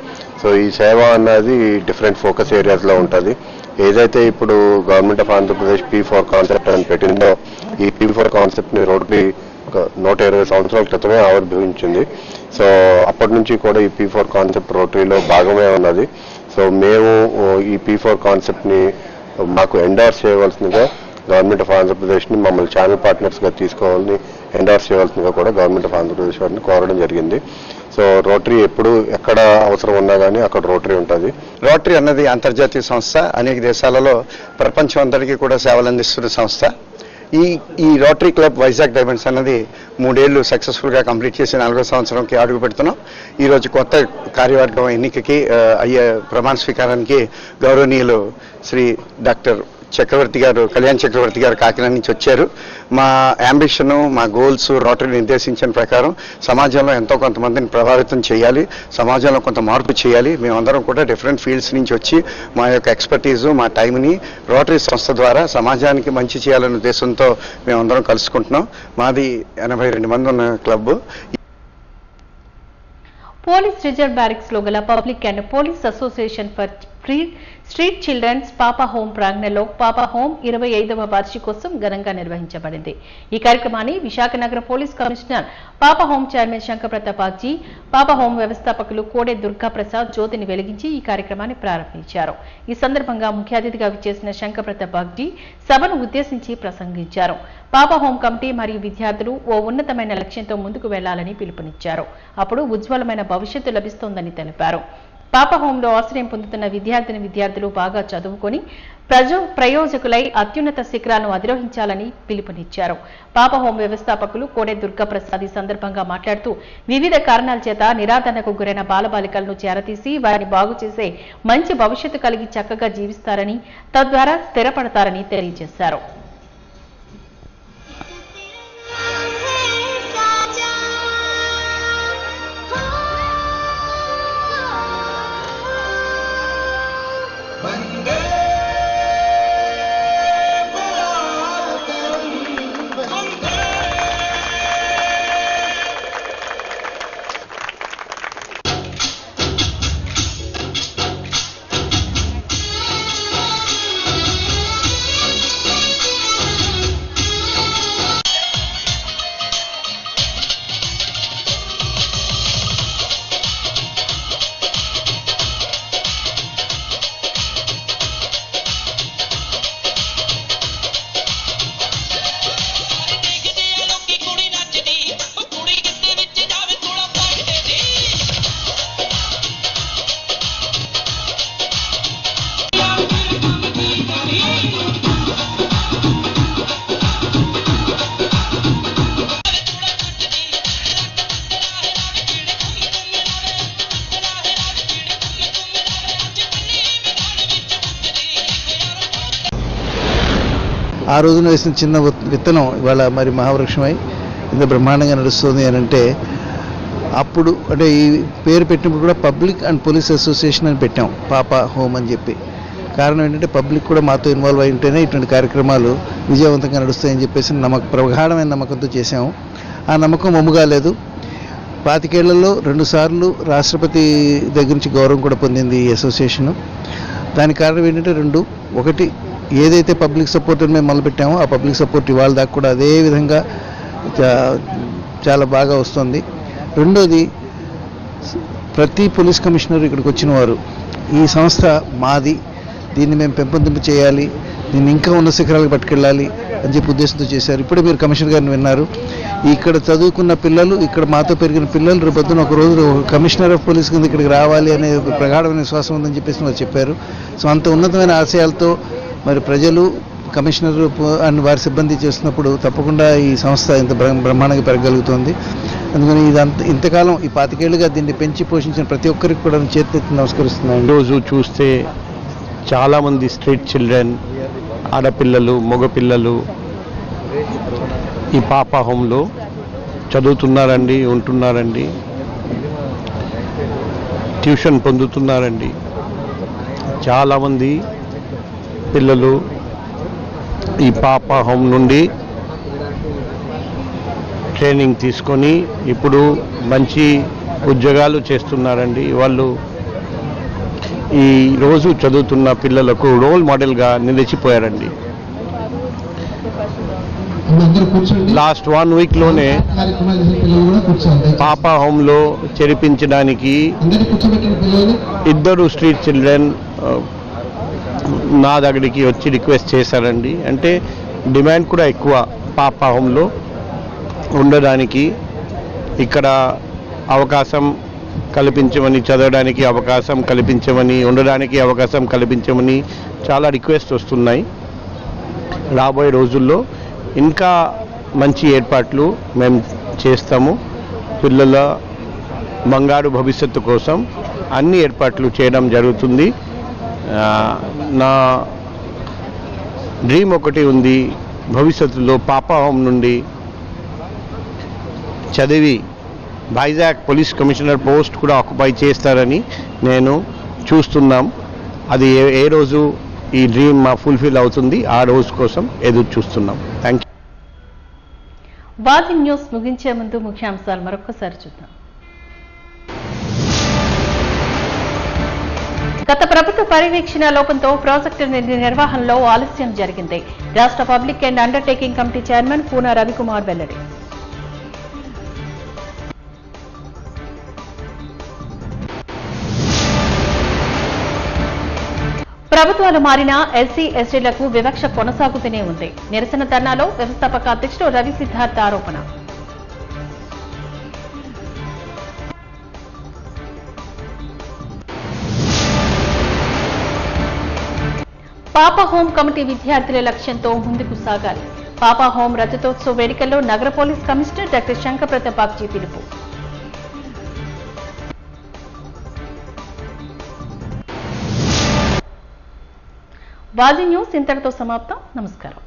S12: సో ఈ సేవ అన్నది డిఫరెంట్ ఫోకస్ ఏరియాస్లో ఉంటుంది. ఏదైతే ఇప్పుడు government of Andhra Pradesh P4 concept అని పెట్టిందో, ఈ P4 కాన్సెప్ట్ని రోటరీ 120 సంవత్సరాల క్రితమే ఆవిర్భవించింది. సో అప్పటి నుంచి కూడా ఈ P4 కాన్సెప్ట్ రోటరీలో భాగమే ఉన్నది. సో మేము ఈ P4 కాన్సెప్ట్ని మాకు ఎండార్స్ చేయవలసిందిగా గవర్నమెంట్ ఆఫ్ ఆంధ్రప్రదేశ్ని మమ్మల్ని ఛానల్ పార్ట్నర్స్గా తీసుకోవాలని ఎండార్స్ చేయవలసిందిగా కూడా గవర్నమెంట్ ఆఫ్ ఆంధ్రప్రదేశ్ వారిని కోరడం జరిగింది. సో రోటరీ ఎప్పుడు ఎక్కడ అవసరం ఉన్నా కానీ అక్కడ రోటరీ ఉంటుంది.
S13: రోటరీ అన్నది అంతర్జాతీయ సంస్థ. అనేక దేశాలలో ప్రపంచం అంతటికీ కూడా సేవలు అందిస్తున్న సంస్థ. ఈ రోటరీ క్లబ్ వైజాగ్ డైమండ్స్ అన్నది 3 ఏళ్లు సక్సెస్ఫుల్గా కంప్లీట్ చేసి 4వ సంవత్సరంకి అడుగు పెడుతున్నాం. ఈరోజు కొత్త కార్యవర్గం ఎన్నికకి అయ్యే ప్రమాణ స్వీకారానికి గౌరవనీయులు శ్రీ డాక్టర్ చక్రవర్తి గారు, కళ్యాణ్ చక్రవర్తి గారు కాకినాడ నుంచి వచ్చారు. మా యాంబిషన్, మా గోల్స్ రోటరీ నిర్దేశించిన ప్రకారం సమాజంలో ఎంతో కొంతమందిని ప్రభావితం చేయాలి, సమాజంలో కొంత మార్పు చేయాలి. మేమందరం కూడా డిఫరెంట్ ఫీల్డ్స్ నుంచి వచ్చి మా యొక్క ఎక్స్పర్టీజు, మా టైంని రోటరీ సంస్థ ద్వారా సమాజానికి మంచి చేయాలనే ఉద్దేశంతో మేమందరం కలుసుకుంటున్నాం. మాది 82 మంది ఉన్న క్లబ్.
S1: పోలీస్ రిజర్వ్ బ్యారిక్స్ లో గల public and police association for street childrens Papa Home ప్రాంగణంలో పాపా హోం 25వ వార్షికోత్సవం ఘనంగా నిర్వహించబడింది. ఈ కార్యక్రమాన్ని విశాఖ నగర పోలీస్ కమిషనర్ పాపా హోం చైర్మన్ శంకర్ ప్రతాప్ బాగ్జీ, పాపా హోం వ్యవస్థాపకులు కోడే దుర్గా ప్రసాద్ జ్యోతిని వెలిగించి ఈ కార్యక్రమాన్ని ప్రారంభించారు. ఈ సందర్భంగా ముఖ్య అతిథిగా విచ్చేసిన శంకర్ ప్రతాప్ బాగ్జీ సభను ఉద్దేశించి ప్రసంగించారు. పాపా హోం కమిటీ మరియు విద్యార్థులు ఓ ఉన్నతమైన లక్ష్యంతో ముందుకు వెళ్లాలని పిలుపునిచ్చారు. అప్పుడు ఉజ్వలమైన భవిష్యత్తు లభిస్తోందని తెలిపారు. పాపా హోంలో ఆశ్రయం పొందుతున్న విద్యార్థులు బాగా చదువుకొని ప్రయోజకులై అత్యున్నత శిఖరాలను అధిరోహించాలని పిలుపునిచ్చారు. పాపా హోం వ్యవస్థాపకులు కోడే దుర్గా ప్రసాద్ ఈ సందర్భంగా మాట్లాడుతూ వివిధ కారణాల చేత నిరాదరణకు గురైన బాలబాలికలను చేరతీసి వారిని బాగు చేసే మంచి భవిష్యత్తు కలిగి చక్కగా జీవిస్తారని, తద్వారా స్థిరపడతారని తెలియజేశారు.
S5: ఆ రోజున వేసిన చిన్న విత్తనం ఇవాళ మరి మహావృక్షమై ఇంత బ్రహ్మాండంగా నడుస్తుంది అని అంటే, అప్పుడు అంటే ఈ పేరు పెట్టినప్పుడు కూడా పబ్లిక్ అండ్ పోలీస్ అసోసియేషన్ అని పెట్టాం, పాపా హోమ్ అని చెప్పి. కారణం ఏంటంటే పబ్లిక్ కూడా మాతో ఇన్వాల్వ్ అయి ఉంటేనే ఇటువంటి కార్యక్రమాలు విజయవంతంగా నడుస్తాయని చెప్పేసి ప్రగాఢమైన నమ్మకంతో చేశాము. ఆ నమ్మకం ఒమ్ముగా లేదు. 25 ఏళ్లలో 2 సార్లు రాష్ట్రపతి దగ్గర నుంచి గౌరవం కూడా పొందింది ఈ అసోసియేషన్. దానికి కారణం ఏంటంటే ఒకటి, ఏదైతే పబ్లిక్ సపోర్ట్ మేము మొదలుపెట్టామో ఆ పబ్లిక్ సపోర్ట్ ఇవాళ దాకా కూడా అదే విధంగా చాలా బాగా వస్తుంది. రెండోది, ప్రతి పోలీస్ కమిషనర్ ఇక్కడికి వచ్చిన వారు ఈ సంస్థ మాది, దీన్ని మేము పెంపొందింపు చేయాలి, దీన్ని ఇంకా ఉన్న శిఖరాలకు పట్టుకెళ్ళాలి అని చెప్పి ఉద్దేశంతో చేశారు. ఇప్పుడే మీరు కమిషనర్ గారిని విన్నారు. ఇక్కడ చదువుకున్న పిల్లలు, ఇక్కడ మాతో పెరిగిన పిల్లలు రేపొద్దున ఒక రోజు కమిషనర్ ఆఫ్ పోలీస్ కింద ఇక్కడికి రావాలి అనే ప్రగాఢమైన విశ్వాసం ఉందని చెప్పేసి వారు చెప్పారు. సో అంత ఉన్నతమైన ఆశయాలతో మరి ప్రజలు, కమిషనర్ అండ్ వారి సిబ్బంది చేస్తున్నప్పుడు తప్పకుండా ఈ సంస్థ ఇంత బ్రహ్మాండంగా పెరగలుగుతుంది. అందుకని ఇంతకాలం ఈ 25 ఏళ్లుగా దీన్ని పెంచి పోషించిన ప్రతి ఒక్కరికి కూడా చేతులెత్తి నమస్కరిస్తున్నాను.
S3: ఈరోజు చూస్తే చాలామంది స్ట్రీట్ చిల్డ్రన్, ఆడపిల్లలు, మగపిల్లలు ఈ పాపా హోంలో చదువుతున్నారండి, ఉంటున్నారండి, ట్యూషన్ పొందుతున్నారండి. చాలామంది పిల్లలు ఈ పాపా హోం నుండి ట్రైనింగ్ తీసుకొని ఇప్పుడు మంచి ఉద్యోగాలు చేస్తున్నారండి. వాళ్ళు ఈ రోజు చదువుతున్న పిల్లలకు రోల్ మోడల్గా నిలిచిపోయారండి. లాస్ట్ 1 వీక్లోనే పాపా హోంలో చేర్పించడానికి 2 స్ట్రీట్ చిల్డ్రన్ నా దగ్గరికి వచ్చి రిక్వెస్ట్ చేశారండి. అంటే డిమాండ్ కూడా ఎక్కువ పాపా హోంలో ఉండడానికి, ఇక్కడ అవకాశం కల్పించమని, చదవడానికి అవకాశం కల్పించమని, ఉండడానికి అవకాశం కల్పించమని చాలా రిక్వెస్ట్ వస్తున్నాయి. రాబోయే రోజుల్లో ఇంకా మంచి ఏర్పాట్లు మేము చేస్తాము. పిల్లల బంగారు భవిష్యత్తు కోసం అన్ని ఏర్పాట్లు చేయడం జరుగుతుంది. నా
S13: డ్రీమ్ ఒకటి ఉంది. భవిష్యత్తులో పాపా హోమ్ నుండి చదివి వైజాగ్ పోలీస్ కమిషనర్ పోస్ట్ కూడా ఆక్యుపై చేస్తారని నేను చూస్తున్నాం. అది ఏ రోజు ఈ డ్రీమ్ ఫుల్ఫిల్ అవుతుంది ఆ రోజు కోసం ఎదురు చూస్తున్నాం. Thank you.
S1: వాది న్యూస్ ముగించే ముందు ముఖ్యాంశాలు మరొకసారి చూద్దాం. గత ప్రభుత్వ పర్యవేక్షణ లోపంతో ప్రాజెక్టు నిర్వహణలో ఆలస్యం జరిగింది. రాష్ట్ర public and undertaking committee chairman Koona Ravikumar వెల్లడి. ప్రభుత్వాలు మారినా ఎస్సీ ఎస్టీలకు వివక్ష కొనసాగుతూనే ఉంది. నిరసన ధర్నాలో వ్యవస్థాపక అధ్యక్షుడు రవి సిద్ధార్థ ఆరోపణ. పాపా హోం కమిటీ విద్యార్థుల లక్ష్యంతో ముందుకు సాగాలి. పాపా హోం రజతోత్సవ వేడుకల్లో నగర police commissioner doctor Shankar Pratap Bagchi పిలుపు. వాది న్యూస్ ఇంతటితో సమాప్తం. నమస్కారం.